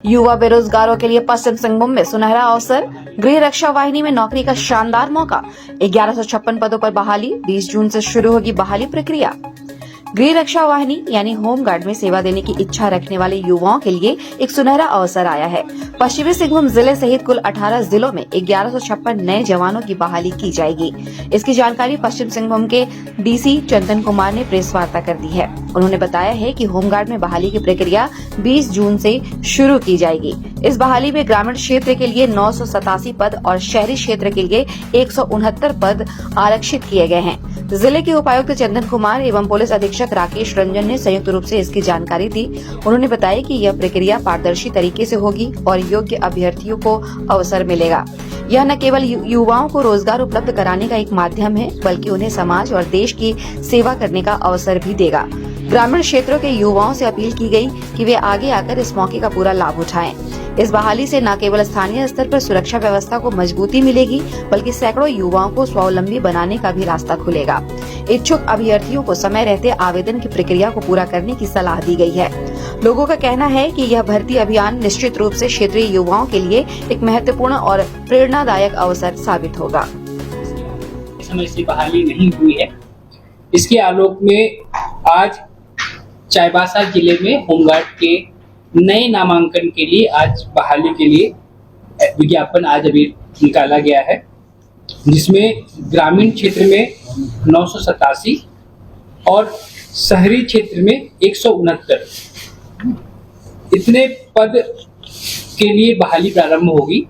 युवा बेरोजगारों के लिए पश्चिम सिंहभूम में सुनहरा अवसर। गृह रक्षा वाहिनी में नौकरी का शानदार मौका। 1156 पदों पर बहाली। 20 जून से शुरू होगी बहाली प्रक्रिया। गृह रक्षा वाहिनी यानी होमगार्ड में सेवा देने की इच्छा रखने वाले युवाओं के लिए एक सुनहरा अवसर आया है। पश्चिमी सिंहभूम जिले सहित कुल 18 जिलों में 1156 नए जवानों की बहाली की जाएगी। इसकी जानकारी पश्चिम सिंहभूम के डीसी चंदन कुमार ने प्रेस वार्ता कर दी है। उन्होंने बताया है कि होमगार्ड में बहाली की प्रक्रिया 20 जून से शुरू की जाएगी। इस बहाली में ग्रामीण क्षेत्र के लिए 987 पद और शहरी क्षेत्र के लिए 169 पद आरक्षित किए गए हैं। जिले के उपायुक्त चंदन कुमार एवं पुलिस अधीक्षक राकेश रंजन ने संयुक्त रूप से इसकी जानकारी दी। उन्होंने बताया कि यह प्रक्रिया पारदर्शी तरीके से होगी और योग्य अभ्यर्थियों को अवसर मिलेगा। यह न केवल युवाओं को रोजगार उपलब्ध कराने का एक माध्यम है, बल्कि उन्हें समाज और देश की सेवा करने का अवसर भी देगा। ग्रामीण क्षेत्रों के युवाओं से अपील की गई कि वे आगे आकर इस मौके का पूरा लाभ उठाएं। इस बहाली से न केवल स्थानीय स्तर पर सुरक्षा व्यवस्था को मजबूती मिलेगी, बल्कि सैकड़ों युवाओं को स्वावलंबी बनाने का भी रास्ता खुलेगा। इच्छुक अभ्यर्थियों को समय रहते आवेदन की प्रक्रिया को पूरा करने की सलाह दी गई है। लोगों का कहना है कि यह भर्ती अभियान निश्चित रूप से क्षेत्रीय युवाओं के लिए एक महत्वपूर्ण और प्रेरणादायक अवसर साबित होगा। समय से बहाली नहीं हुई है, इसके आलोक में आज चाईबासा जिले में होमगार्ड के नए नामांकन के लिए आज बहाली के लिए विज्ञापन आज अभी निकाला गया है, जिसमें ग्रामीण क्षेत्र में 987 और शहरी क्षेत्र में 169 इतने पद के लिए बहाली प्रारंभ होगी।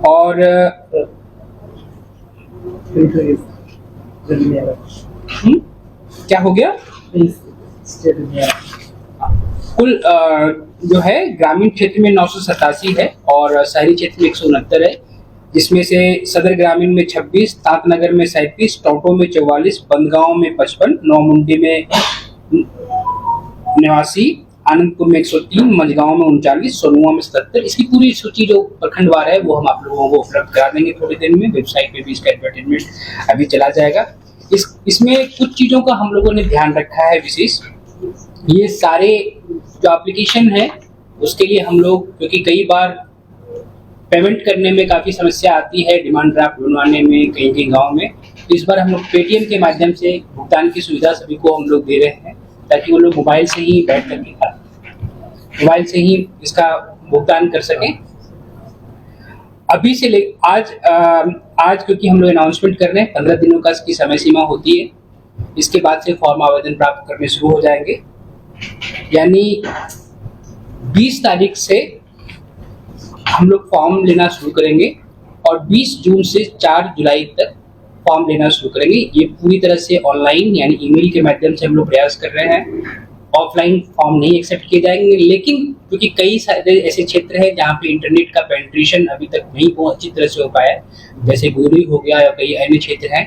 और क्या हो गया, कुल जो है ग्रामीण क्षेत्र में 987 है और शहरी क्षेत्र में 169 है, जिसमें से सदर ग्रामीण में 26, तांतनगर में 37, टोंटो में 44, बंदगांव में 55, नौमुंडी में 89, आनंदपुर में 103, मझगांव में 39, सोनुआ में 77। इसकी पूरी सूची जो प्रखंडवार है वो हम आप लोगों को उपलब्ध करा देंगे थोड़ी देर में। वेबसाइट पे भी इसका एडवर्टाइजमेंट अभी चला जाएगा। इसमें कुछ चीजों का हम लोगों ने ध्यान रखा है विशेष। ये सारे जो एप्लीकेशन है उसके लिए हम लोग, क्योंकि कई बार पेमेंट करने में काफी समस्या आती है, डिमांड ड्राफ्ट बनवाने में कहीं गांव में, तो इस बार हम लोग पेटीएम के माध्यम से भुगतान की सुविधा सभी को हम लोग दे रहे हैं, ताकि वो लोग मोबाइल से ही बैठ करके मोबाइल से ही इसका भुगतान कर सकें। अभी से आज क्योंकि हम लोग अनाउंसमेंट कर रहे हैं, 15 दिनों का इसकी समय सीमा होती है। इसके बाद से फॉर्म आवेदन प्राप्त करने शुरू हो जाएंगे, यानी 20 तारीख से हम लोग फॉर्म लेना शुरू करेंगे और 20 जून से 4 जुलाई तक फॉर्म लेना शुरू करेंगे। ये पूरी तरह से ऑनलाइन यानी ईमेल के माध्यम से हम लोग प्रयास कर रहे हैं। ऑफलाइन फॉर्म नहीं एक्सेप्ट किए जाएंगे, लेकिन क्योंकि कई सारे ऐसे क्षेत्र हैं जहाँ पे इंटरनेट का पेनिट्रेशन अभी तक नहीं बहुत अच्छी तरह से हो पाया है, जैसे गुदरी हो गया या कई अन्य क्षेत्र हैं,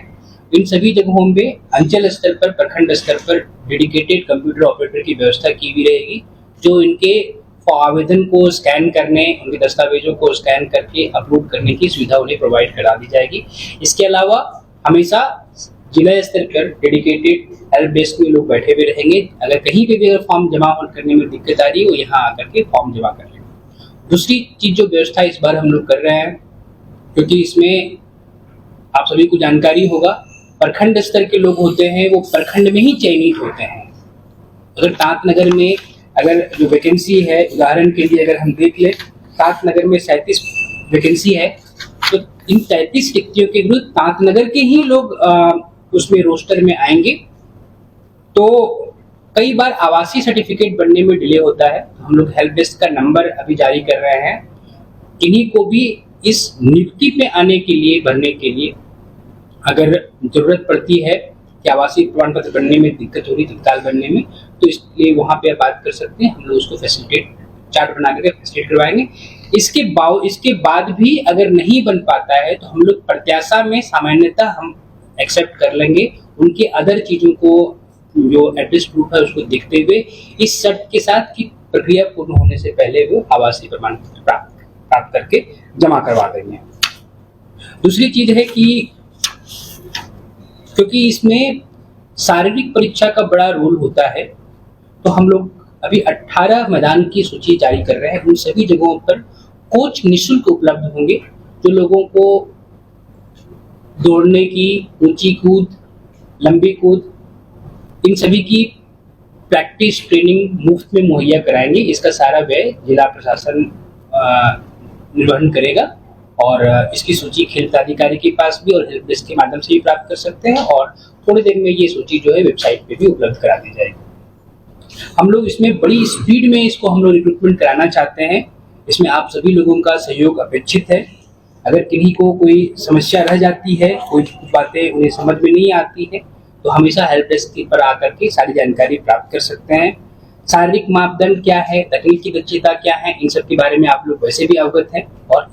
इन सभी जगहों पे अंचल स्तर पर, प्रखंड स्तर पर डेडिकेटेड कंप्यूटर ऑपरेटर की व्यवस्था की हुई रहेगी, जो इनके आवेदन को स्कैन करने, उनके दस्तावेजों को स्कैन करके अपलोड करने की सुविधा उन्हें प्रोवाइड करा दी जाएगी। इसके अलावा हमेशा जिला स्तर पर डेडिकेटेड हेल्प डेस्क में लोग बैठे हुए रहेंगे। अगर कहीं पे भी अगर फॉर्म जमा करने में दिक्कत आ रही है, वो यहाँ आकर के फॉर्म जमा कर लेंगे। दूसरी चीज जो व्यवस्था इस बार हम लोग कर रहे हैं, क्योंकि इसमें आप सभी को जानकारी होगा, प्रखंड स्तर के लोग होते हैं वो प्रखंड में ही चयनित होते हैं। अगर तांतनगर में अगर जो वैकेंसी है, उदाहरण के लिए अगर हम देख ले, तांतनगर में 37 वैकेंसी है, तो इन 33 रिक्तियों के विरुद्ध तांतनगर के ही लोग उसमें रोस्टर में आएंगे। तो कई बार आवासीय सर्टिफिकेट बनने में डिले होता है। हम लोग हेल्प डेस्क का नंबर अभी जारी कर रहे हैं, इन्हीं को भी इस नियुक्ति पे आने के लिए, भरने के लिए अगर जरूरत पड़ती है कि आवासीय प्रमाण पत्र बनने में दिक्कत हो रही, तत्काल बनने में, तो इसलिए वहां पे आप बात कर सकते हैं। हम लोग उसको फैसिलिटेट चार्ट बना करके फैसिलिटेट करवाएंगे। इसके बाद भी अगर नहीं बन पाता है तो हम लोग प्रत्याशा में सामान्यतः हम एक्सेप्ट कर लेंगे। उनके अदर चीजों को, जो एड्रेस प्रूफ है, उसको देखते हुए इस शर्त के साथ कि प्रक्रिया पूर्ण होने से पहले वो आवासीय प्रमाण पत्र प्राप्त करके जमा करवा देंगे। दूसरी चीज है कि क्योंकि इसमें शारीरिक परीक्षा का बड़ा रोल होता है, तो हम लोग अभी 18 मैदान की सूची जारी कर रहे हैं। उन सभी जगहों पर कोच निःशुल्क उपलब्ध होंगे, जो लोगों को दौड़ने की, ऊंची कूद, लंबी कूद, इन सभी की प्रैक्टिस ट्रेनिंग मुफ्त में मुहैया कराएंगे। इसका सारा व्यय जिला प्रशासन निर्वहन करेगा और इसकी सूची खेल प्राधिकारी के पास भी और हेल्प डेस्क के माध्यम से भी प्राप्त कर सकते हैं और थोड़ी देर में ये सूची जो है वेबसाइट पे भी उपलब्ध करा दी जाएगी। हम लोग इसमें बड़ी स्पीड में इसको हम लोग रिक्रूटमेंट कराना चाहते हैं। इसमें आप सभी लोगों का सहयोग अपेक्षित है। अगर किन्हीं को कोई समस्या रह जाती है, कोई बातें उन्हें समझ में नहीं आती है, तो हमेशा हेल्प डेस्क पर आकर के सारी जानकारी प्राप्त कर सकते हैं। शारीरिक मापदंड क्या है, तकनीकी दक्षता क्या है, इन सब के बारे में आप लोग वैसे भी अवगत हैं और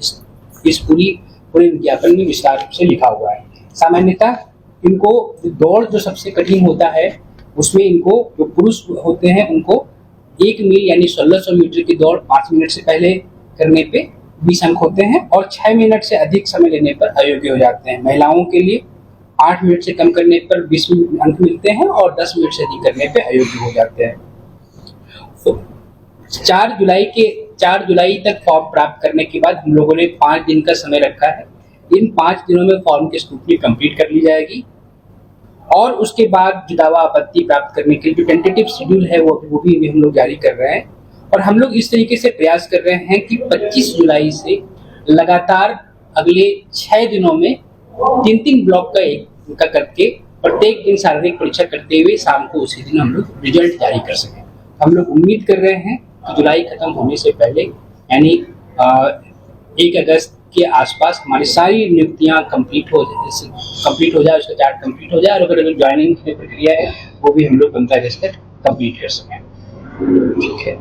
इस पूरे विज्ञापन में विस्तार रूप से लिखा हुआ है। सामान्यतः इनको दौड़ जो सबसे कठिन होता है, उसमें इनको जो पुरुष होते हैं उनको 1 मील यानी 1600 मीटर की दौड़ 5 मिनट से पहले करने पे 20 अंक होते हैं और 6 मिनट से अधिक समय लेने पर अयोग्य हो जाते हैं। महिलाओं के लिए 8 मिनट से कम करने पर 20 अंक मिलते हैं और 10 मिनट से अधिक करने पे अयोग्य हो जाते हैं। तो 4 जुलाई तक फॉर्म प्राप्त करने के बाद हम लोगों ने 5 दिन का समय रखा है। इन 5 दिनों में फॉर्म की स्क्रूटनी कंप्लीट कर ली जाएगी और उसके बाद जो दावा आपत्ति प्राप्त करने के लिए जो टेंटेटिव शेड्यूल है वो भी हम लोग जारी कर रहे हैं। और हम लोग इस तरीके से प्रयास कर रहे हैं कि 25 जुलाई से लगातार अगले 6 दिनों में 3-3 ब्लॉक का करके प्रत्येक दिन शारीरिक परीक्षा करते हुए शाम को उसी दिन हम लोग रिजल्ट जारी कर सकें। हम लोग उम्मीद कर रहे हैं कि जुलाई खत्म होने से पहले यानी 1 अगस्त के आसपास हमारी सारी नियुक्तियां कंप्लीट हो जाए, उसका चार्ट कंप्लीट हो जाए और अगर ज्वाइनिंग की प्रक्रिया है वो भी हम लोग 15 अगस्त तक कंप्लीट कर सकें। ठीक है।